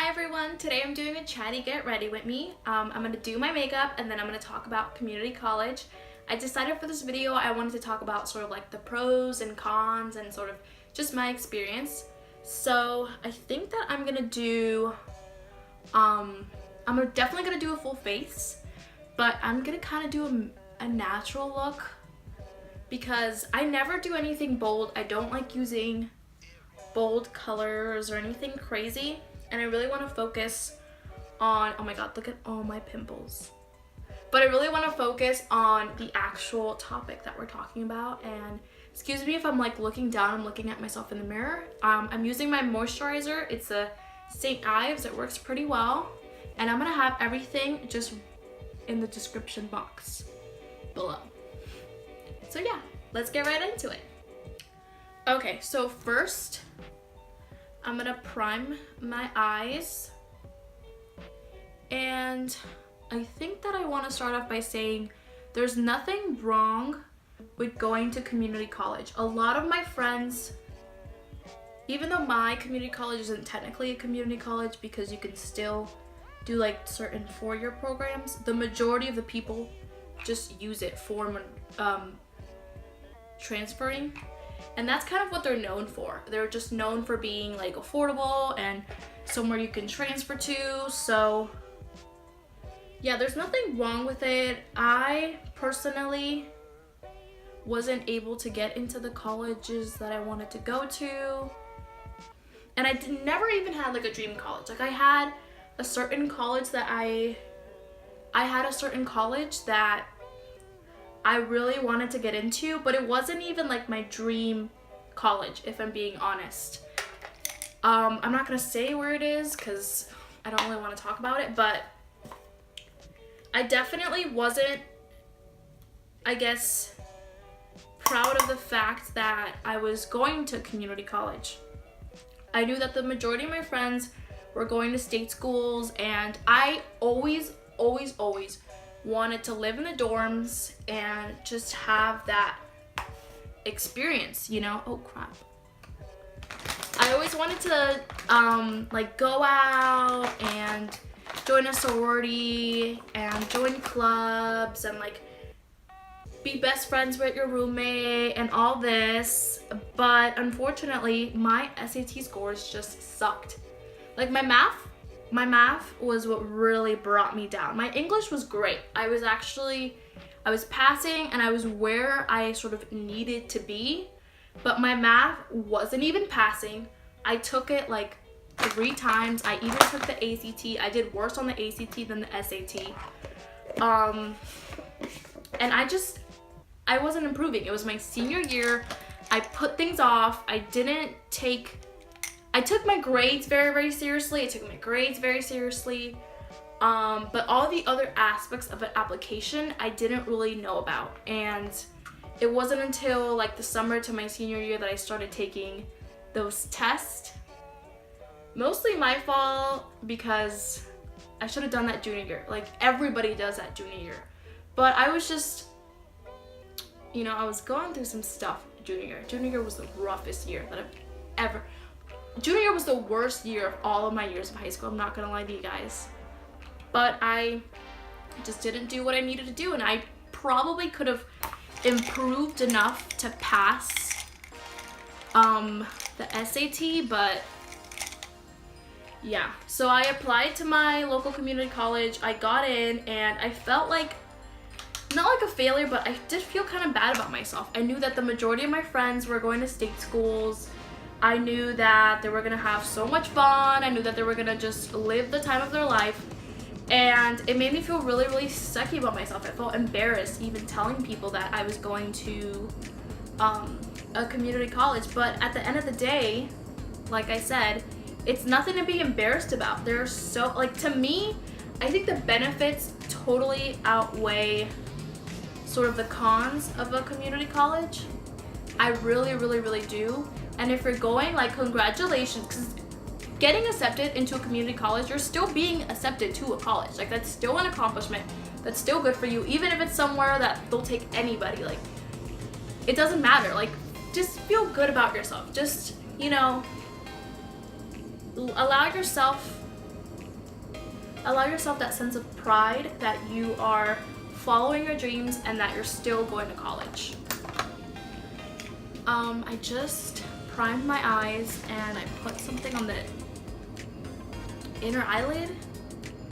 Hi everyone, today I'm doing a chatty get ready with me. I'm going to do my makeup and then I'm going to talk about community college. I decided for this video I wanted to talk about sort of like the pros and cons and sort of just my experience. So I think that I'm going to do, definitely going to do a full face, but I'm going to kind of do a natural look because I never do anything bold. I don't like using bold colors or anything crazy. And I really want to focus on, oh my god, look at all my pimples. But I really want to focus on the actual topic that we're talking about. And excuse me if I'm like looking down, I'm looking at myself in the mirror. I'm using my moisturizer. It's a St. Ives. It works pretty well. And I'm going to have everything just in the description box below. So yeah, let's get right into it. Okay, so first, I'm gonna prime my eyes, and I think that I want to start off by saying there's nothing wrong with going to community college. A lot of my friends, even though my community college isn't technically a community college because you can still do like certain four-year programs, the majority of the people just use it for transferring. And that's kind of what they're known for. They're just known for being like affordable and somewhere you can transfer to. So yeah, there's nothing wrong with it. I personally wasn't able to get into the colleges that I wanted to go to. And I never even had like a dream college. Like I had a certain college that I had a certain college that I really wanted to get into, but it wasn't even like my dream college, if I'm being honest. I'm not gonna say where it is because I don't really want to talk about it, but I definitely wasn't, I guess, proud of the fact that I was going to community college. I knew that the majority of my friends were going to state schools, and I always wanted to live in the dorms and just have that experience, you know? Oh crap. I always wanted to like go out and join a sorority and join clubs and like be best friends with your roommate and all this, but unfortunately my SAT scores just sucked. Like my math was what really brought me down. My English was great. I was passing and I was where I sort of needed to be, but my math wasn't even passing. I took it like 3 times. I even took the ACT. I did worse on the ACT than the SAT. And I wasn't improving. It was my senior year. I put things off. I took my grades very seriously. But all the other aspects of an application I didn't really know about. And it wasn't until like the summer to my senior year that I started taking those tests. Mostly my fault because I should have done that junior year. Like everybody does that junior year. But I was just, you know, I was going through some stuff junior year. Junior year was the roughest year that I've ever. Junior year was the worst year of all of my years of high school. I'm not gonna lie to you guys. But I just didn't do what I needed to do, and I probably could have improved enough to pass the SAT, but yeah. So I applied to my local community college. I got in, and I felt like, not like a failure, but I did feel kind of bad about myself. I knew that the majority of my friends were going to state schools. I knew that they were gonna have so much fun. I knew that they were gonna just live the time of their life. And it made me feel really sucky about myself. I felt embarrassed even telling people that I was going to a community college. But at the end of the day, like I said, it's nothing to be embarrassed about. There's so, like, to me, I think the benefits totally outweigh sort of the cons of a community college. I really do. And if you're going, like, congratulations, because getting accepted into a community college, you're still being accepted to a college. Like, that's still an accomplishment. That's still good for you, even if it's somewhere that they'll take anybody. Like, it doesn't matter. Like, just feel good about yourself. Just, you know, allow yourself allow yourself that sense of pride that you are following your dreams and that you're still going to college. I just primed my eyes and I put something on the inner eyelid,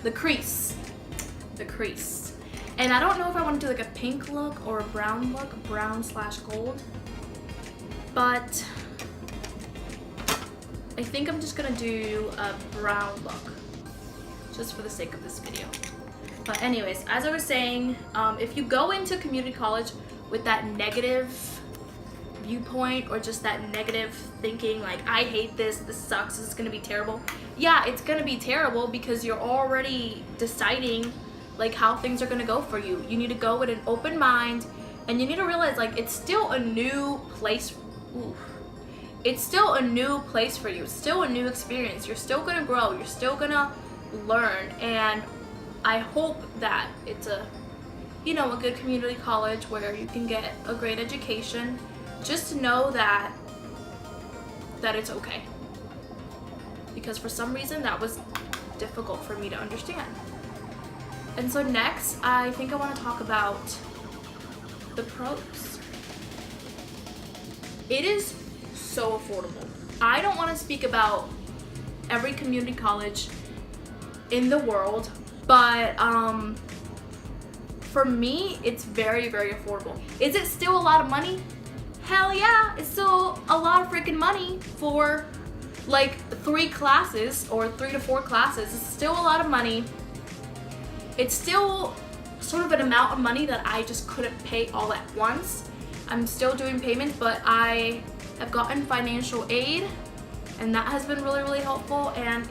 the crease. And I don't know if I want to do like a pink look or a brown look, brown/gold, but I think I'm just gonna do a brown look just for the sake of this video. But anyways, as I was saying, if you go into community college with that negative viewpoint or just that negative thinking, like, I hate this, this sucks, this is gonna be terrible. Yeah, it's gonna be terrible because you're already deciding like how things are gonna go for you. You need to go with an open mind, and you need to realize like it's still a new place. It's still a new place for you. It's still a new experience. You're still gonna grow. You're still gonna learn, and I hope that it's a, you know, a good community college where you can get a great education. Just know that it's okay, because for some reason that was difficult for me to understand. And so next, I think I want to talk about the pros. It is so affordable. I don't want to speak about every community college in the world, but for me, it's very, very affordable. Is it still a lot of money? Hell yeah, it's still a lot of freaking money for like 3 classes or 3 to 4 classes. It's still a lot of money. It's still sort of an amount of money that I just couldn't pay all at once. I'm still doing payments, but I have gotten financial aid, and that has been really, really helpful. And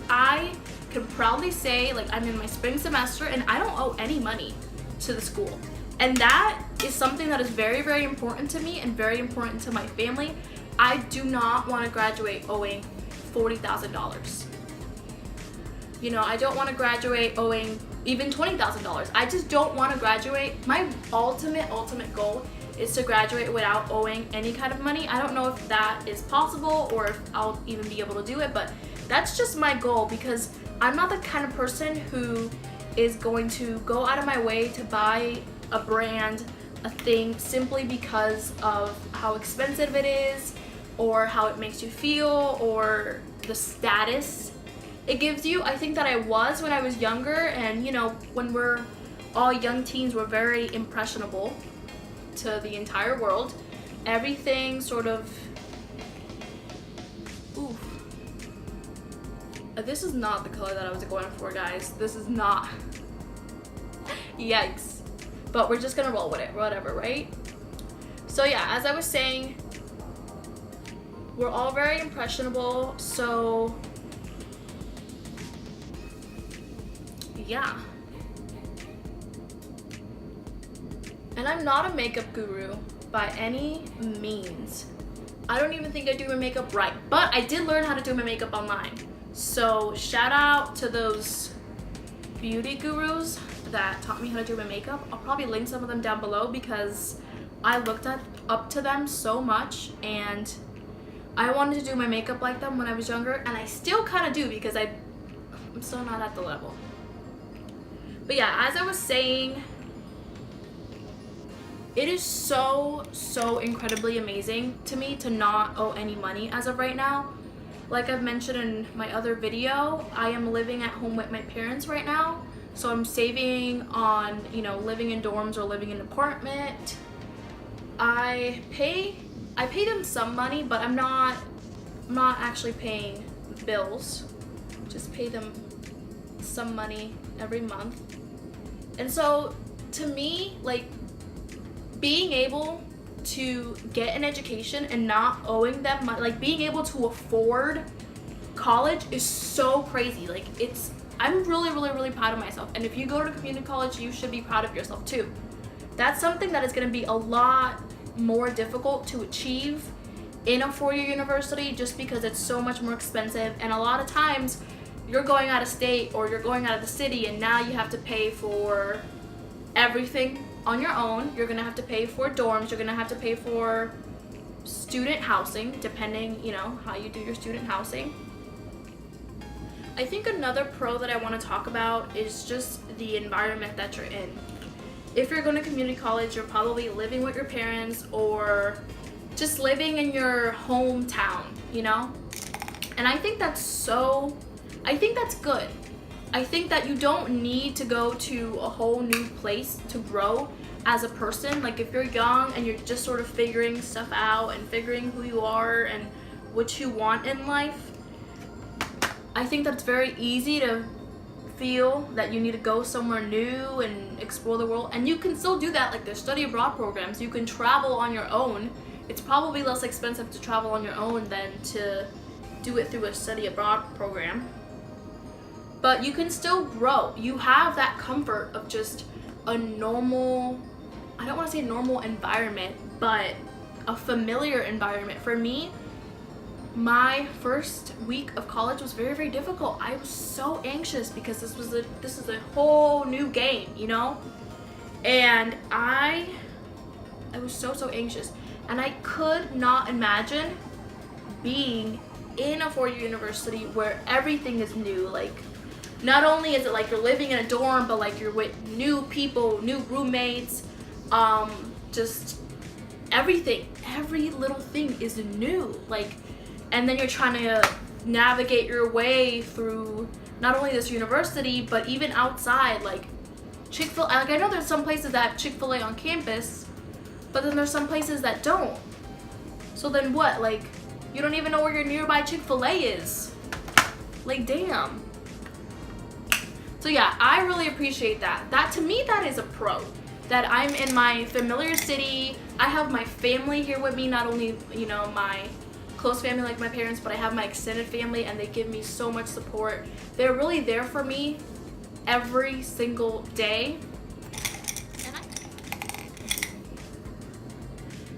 I can proudly say, like, I'm in my spring semester and I don't owe any money to the school. And that is something that is very, very important to me and very important to my family. I do not want to graduate owing $40,000. You know, I don't want to graduate owing even $20,000. I just don't want to graduate. My ultimate goal is to graduate without owing any kind of money. I don't know if that is possible or if I'll even be able to do it, but that's just my goal, because I'm not the kind of person who is going to go out of my way to buy a brand, a thing, simply because of how expensive it is or how it makes you feel or the status it gives you. I think that I was when I was younger, and you know, when we're all young teens, we're very impressionable to the entire world. Everything sort of, oof. This is not the color that I was going for, guys. This is not. Yikes. But we're just gonna roll with it, whatever, right? So yeah, as I was saying, we're all very impressionable, so yeah. And I'm not a makeup guru by any means. I don't even think I do my makeup right, but I did learn how to do my makeup online. So shout out to those beauty gurus that taught me how to do my makeup. I'll probably link some of them down below because I looked up to them so much, and I wanted to do my makeup like them when I was younger, and I still kind of do because I'm still not at the level. But yeah, as I was saying, it is so incredibly amazing to me to not owe any money as of right now. Like I've mentioned in my other video, I am living at home with my parents right now. So I'm saving on, you know, living in dorms or living in an apartment. I pay them some money, but I'm not actually paying bills. Just pay them some money every month. And so to me, like, being able to get an education and not owing them money, like being able to afford college, is so crazy. Like, I'm really proud of myself. And if you go to community college, you should be proud of yourself too. That's something that is going to be a lot more difficult to achieve in a 4-year university, just because it's so much more expensive. And a lot of times you're going out of state or you're going out of the city, and now you have to pay for everything on your own. You're going to have to pay for dorms. You're going to have to pay for student housing, depending, you know, how you do your student housing. I think another pro that I want to talk about is just the environment that you're in. If you're going to community college, you're probably living with your parents or just living in your hometown, you know? And I think that's good. I think that you don't need to go to a whole new place to grow as a person. Like if you're young and you're just sort of figuring stuff out and figuring who you are and what you want in life, I think that's very easy to feel that you need to go somewhere new and explore the world. And you can still do that. Like there's study abroad programs. You can travel on your own. It's probably less expensive to travel on your own than to do it through a study abroad program. But you can still grow. You have that comfort of just a normal, I don't want to say normal environment, but a familiar environment. For me, my first week of college was very, very difficult. I was so anxious because this is a whole new game, you know? And I was so anxious. And I could not imagine being in a four-year university where everything is new. Like, not only is it like you're living in a dorm, but like you're with new people, new roommates, just everything, every little thing is new. Like, and then you're trying to navigate your way through not only this university, but even outside, like Chick-fil-A. Like I know there's some places that have Chick-fil-A on campus, but then there's some places that don't. So then what? Like, you don't even know where your nearby Chick-fil-A is. Like, damn. So yeah, I really appreciate that. That, to me, that is a pro. That I'm in my familiar city. I have my family here with me, not only, you know, my close family like my parents, but I have my extended family and they give me so much support. They're really there for me every single day.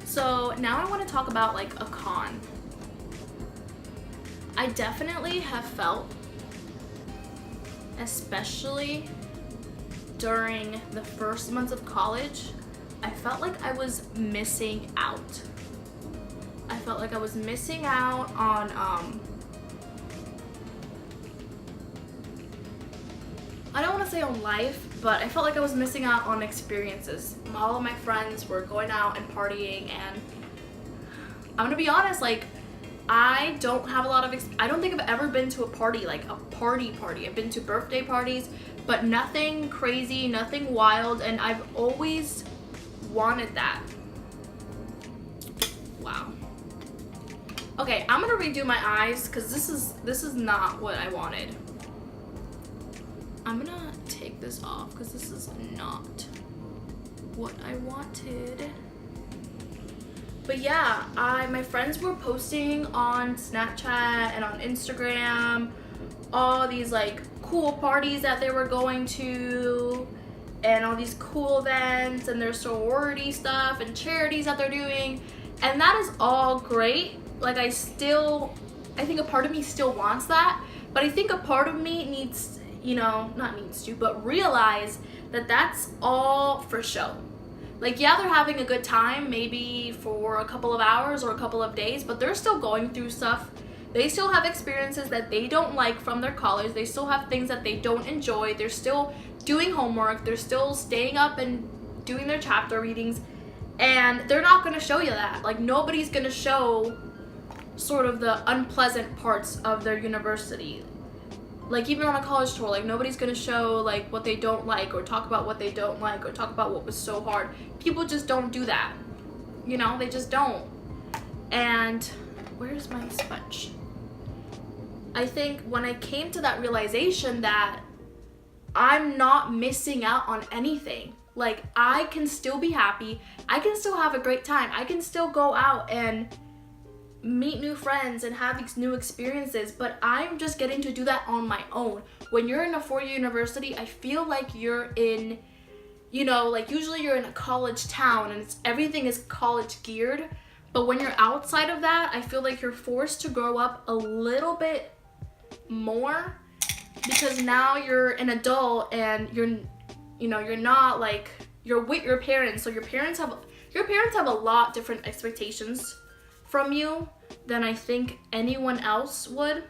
So now I want to talk about like a con. I definitely have felt, especially during the first months of college, I felt like I was missing out. I felt like I was missing out on I don't want to say on life, but I felt like I was missing out on experiences. All of my friends were going out and partying, and I'm gonna be honest, like I don't have a lot of I don't think I've ever been to a party, like a party. I've been to birthday parties, but nothing crazy, nothing wild, and I've always wanted that. Wow. Okay, I'm gonna redo my eyes because this is not what I wanted. I'm gonna take this off because this is not what I wanted. But yeah, my friends were posting on Snapchat and on Instagram all these like cool parties that they were going to and all these cool events and their sorority stuff and charities that they're doing, and that is all great. Like I think a part of me still wants that, but I think a part of me needs, you know, not needs to, but realize that that's all for show. Like, yeah, they're having a good time, maybe for a couple of hours or a couple of days, but they're still going through stuff. They still have experiences that they don't like from their college. They still have things that they don't enjoy. They're still doing homework. They're still staying up and doing their chapter readings. And they're not going to show you that. Like, nobody's going to show sort of the unpleasant parts of their university. Like, even on a college tour, like, nobody's gonna show, like, what they don't like or talk about what they don't like or talk about what was so hard. People just don't do that. You know, they just don't. And where's my sponge? I think when I came to that realization that I'm not missing out on anything. Like, I can still be happy. I can still have a great time. I can still go out and meet new friends and have these new experiences, but I'm just getting to do that on my own. When you're in a four-year university, I feel like you're in, you know, like usually you're in a college town and everything is college geared, but when you're outside of that, I feel like you're forced to grow up a little bit more because now you're an adult and you're not like, you're with your parents, so your parents have a lot different expectations from you than I think anyone else would.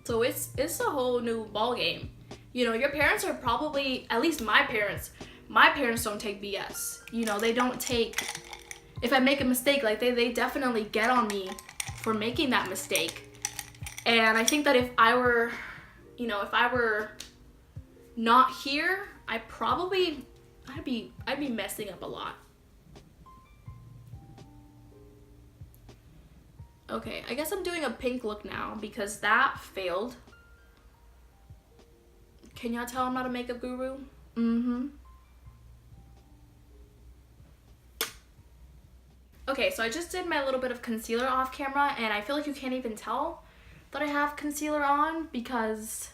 So it's a whole new ball game. You know, your parents are probably, at least my parents don't take BS. You know, they don't take, if I make a mistake, like they definitely get on me for making that mistake. And I think that if I were, you know, if I were not here, I'd be messing up a lot. Okay, I guess I'm doing a pink look now because that failed. Can y'all tell I'm not a makeup guru? Okay, so I just did my little bit of concealer off camera, and I feel like you can't even tell that I have concealer on because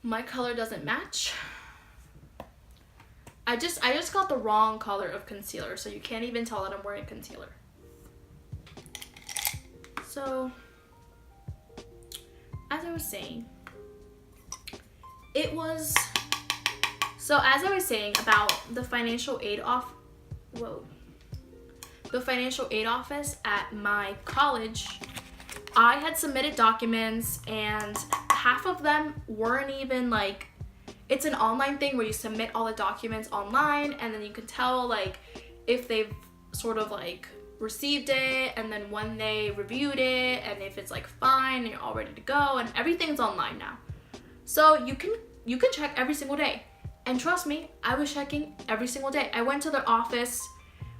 my color doesn't match. I just got the wrong color of concealer, so you can't even tell that I'm wearing concealer. So, as I was saying, about the financial aid office at my college, I had submitted documents and half of them weren't even like, it's an online thing where you submit all the documents online and then you can tell like if they've sort of like received it and then when they reviewed it and if it's like fine and you're all ready to go, and everything's online now. So you can check every single day. And trust me, I was checking every single day. I went to their office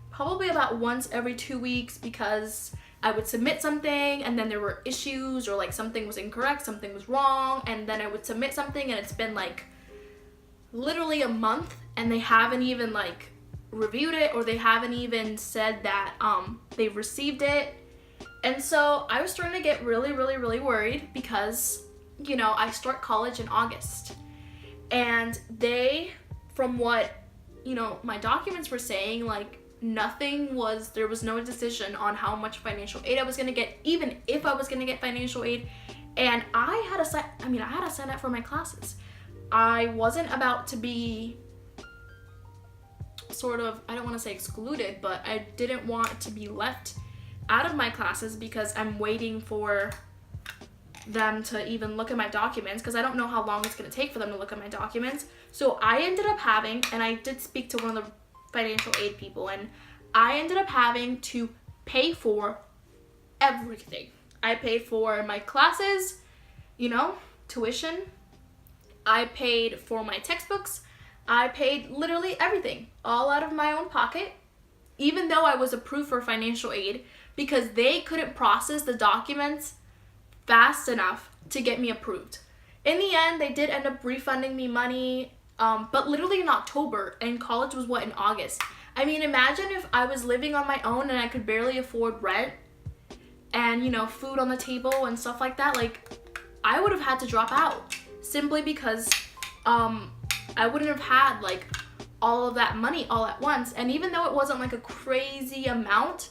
probably about once every 2 weeks because I would submit something and then there were issues or like something was incorrect, something was wrong, and then I would submit something and it's been like literally a month and they haven't even like reviewed it or they haven't even said that they've received it. And so I was starting to get really worried because, you know, I start college in August and they, from what, you know, my documents were saying, like there was no decision on how much financial aid I was gonna get, even if I was gonna get financial aid. And I had to sign up for my classes. I wasn't about to be sort of, I don't want to say excluded, but I didn't want to be left out of my classes because I'm waiting for them to even look at my documents because I don't know how long it's going to take for them to look at my documents. So I ended up having, and I did speak to one of the financial aid people, and I ended up having to pay for everything. I paid for my classes, you know, tuition. I paid for my textbooks. I paid literally everything, all out of my own pocket, even though I was approved for financial aid because they couldn't process the documents fast enough to get me approved. In the end, they did end up refunding me money, but literally in October, and college was in August. I mean, imagine if I was living on my own and I could barely afford rent and, you know, food on the table and stuff like that. Like, I would have had to drop out simply because I wouldn't have had like all of that money all at once. And even though it wasn't like a crazy amount,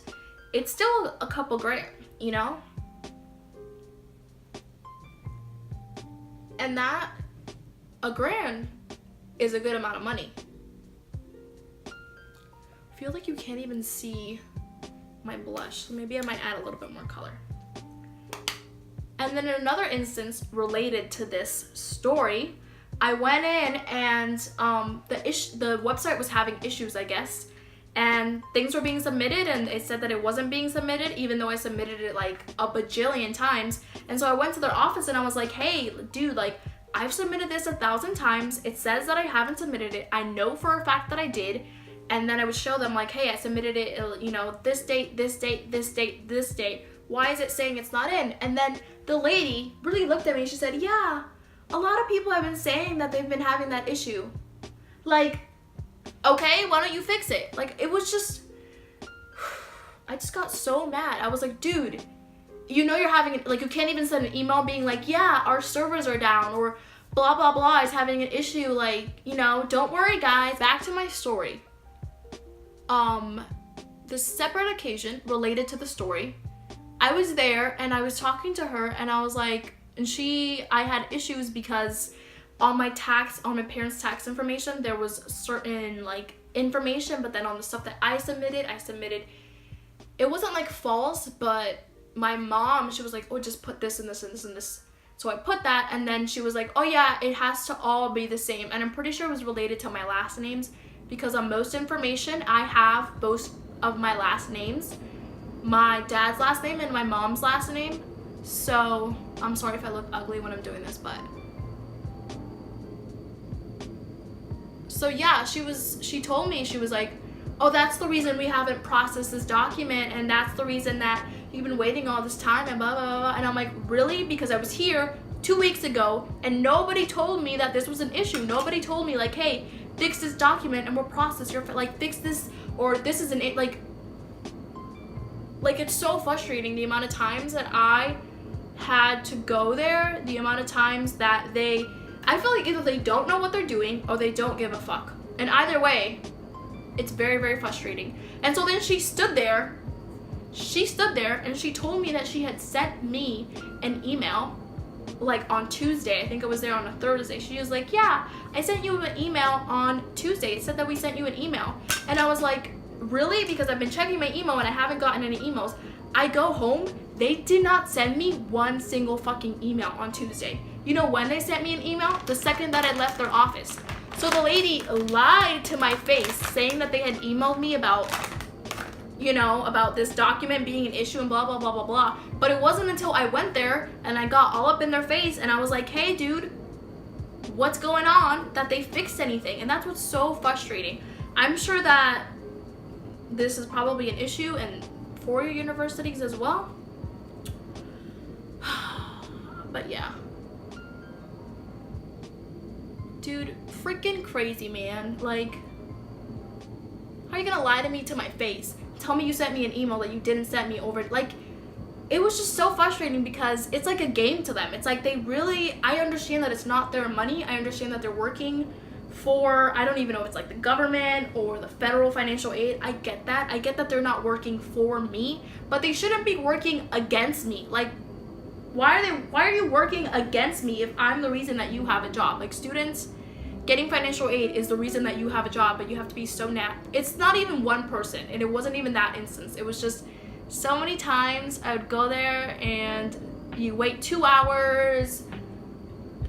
it's still a couple grand, you know? And that, a grand, is a good amount of money. I feel like you can't even see my blush, so maybe I might add a little bit more color. And then in another instance related to this story, I went in and the website was having issues, I guess, and things were being submitted and it said that it wasn't being submitted even though I submitted it like a bajillion times. And so I went to their office and I was like, hey, dude, like I've submitted this 1,000 times. It says that I haven't submitted it. I know for a fact that I did. And then I would show them like, hey, I submitted it, you know, this date, this date, this date, this date. Why is it saying it's not in? And then the lady really looked at me and she said, yeah, a lot of people have been saying that they've been having that issue. Like, okay, why don't you fix it? Like, it was just, I just got so mad. I was like, dude, you know you're having, like, you can't even send an email being like, yeah, our servers are down, or blah, blah, blah is having an issue. Like, you know, don't worry, guys. Back to my story. This separate occasion related to the story, I was there and I was talking to her and I was like, and I had issues because on my parents' tax information, there was certain like information, but then on the stuff that I submitted, it wasn't like false, but my mom, she was like, oh, just put this and this and this and this. So I put that, and then she was like, oh yeah, it has to all be the same. And I'm pretty sure it was related to my last names, because on most information, I have both of my last names, my dad's last name and my mom's last name. So I'm sorry if I look ugly when I'm doing this, but. So yeah, she told me, she was like, oh, that's the reason we haven't processed this document, and that's the reason that you've been waiting all this time, and blah, blah, blah, blah. And I'm like, really? Because I was here 2 weeks ago, and nobody told me that this was an issue. Nobody told me, like, hey, fix this document, and we'll process your, like, fix this, or this is like, it's so frustrating, the amount of times that I had to go there, the amount of times that I feel like either they don't know what they're doing, or they don't give a fuck. And either way, it's very, very frustrating. And so then she stood there and she told me that she had sent me an email, like on Tuesday. I think it was there on a Thursday. She was like, yeah, I sent you an email on Tuesday. It said that we sent you an email. And I was like, really? Because I've been checking my email and I haven't gotten any emails. I go home, they did not send me one single fucking email on Tuesday. You know when they sent me an email? The second that I left their office. So the lady lied to my face, saying that they had emailed me about, you know, about this document being an issue and blah, blah, blah, blah, blah. But it wasn't until I went there and I got all up in their face and I was like, hey, dude, what's going on, that they fixed anything. And that's what's so frustrating. I'm sure that this is probably an issue in 4-year universities as well. But yeah. Dude, freaking crazy, man. Like, how are you gonna lie to me to my face? Tell me you sent me an email that you didn't send me over. Like, it was just so frustrating because it's like a game to them. It's like they really, I understand that it's not their money. I understand that they're working for, I don't even know if it's like the government or the federal financial aid. I get that. I get that they're not working for me, but they shouldn't be working against me. Like, why are you working against me if I'm the reason that you have a job? Like, students getting financial aid is the reason that you have a job, but you have to be so it's not even one person, and it wasn't even that instance. It was just so many times I would go there and you wait 2 hours,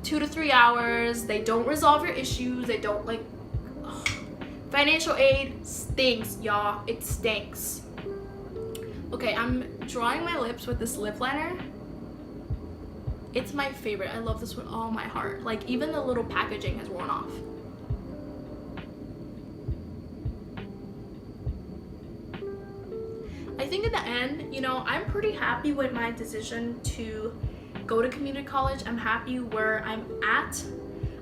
2 to 3 hours. They don't resolve your issues. They don't, like, ugh. Financial aid stinks, y'all. It stinks. Okay, I'm drawing my lips with this lip liner. It's my favorite. I love this with all my heart. Like, even the little packaging has worn off. I think in the end, you know, I'm pretty happy with my decision to go to community college. I'm happy where I'm at.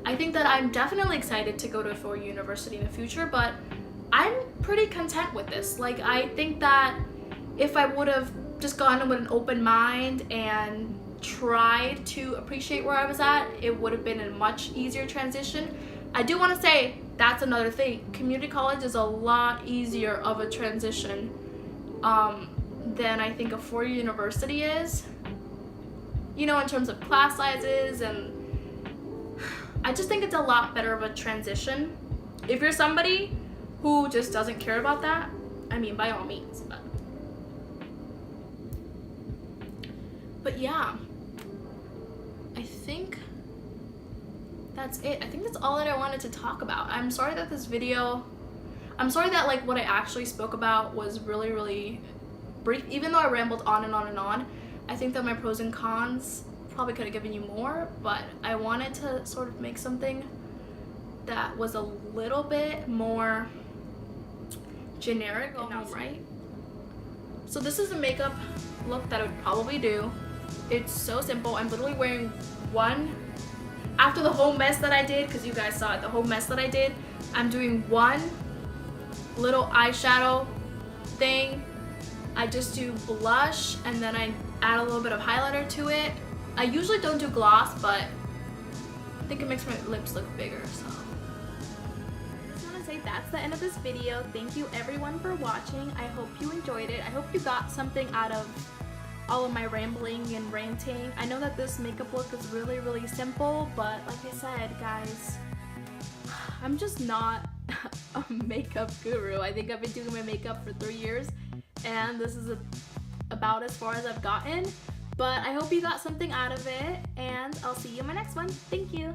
I think that I'm definitely excited to go to a 4-year university in the future, but I'm pretty content with this. Like, I think that if I would have just gone with an open mind and tried to appreciate where I was at, it would have been a much easier transition. I do want to say that's another thing. Community college is a lot easier of a transition than I think a 4-year university is. You know, in terms of class sizes, and I just think it's a lot better of a transition. If you're somebody who just doesn't care about that, I mean, by all means. But yeah, I think that's it. I think that's all that I wanted to talk about. I'm sorry that like what I actually spoke about was really, really brief. Even though I rambled on and on and on, I think that my pros and cons probably could have given you more, but I wanted to sort of make something that was a little bit more generic, right? So this is a makeup look that I would probably do. It's so simple. I'm literally wearing one, after the whole mess that I did, because you guys saw it, the whole mess that I did, I'm doing one little eyeshadow thing. I just do blush, and then I add a little bit of highlighter to it. I usually don't do gloss, but I think it makes my lips look bigger, so. I just want to say that's the end of this video. Thank you everyone for watching. I hope you enjoyed it. I hope you got something out of all of my rambling and ranting. I know that this makeup look is really, really simple, but like I said, guys, I'm just not a makeup guru. I think I've been doing my makeup for 3 years, and this is about as far as I've gotten. But I hope you got something out of it, and I'll see you in my next one. Thank you.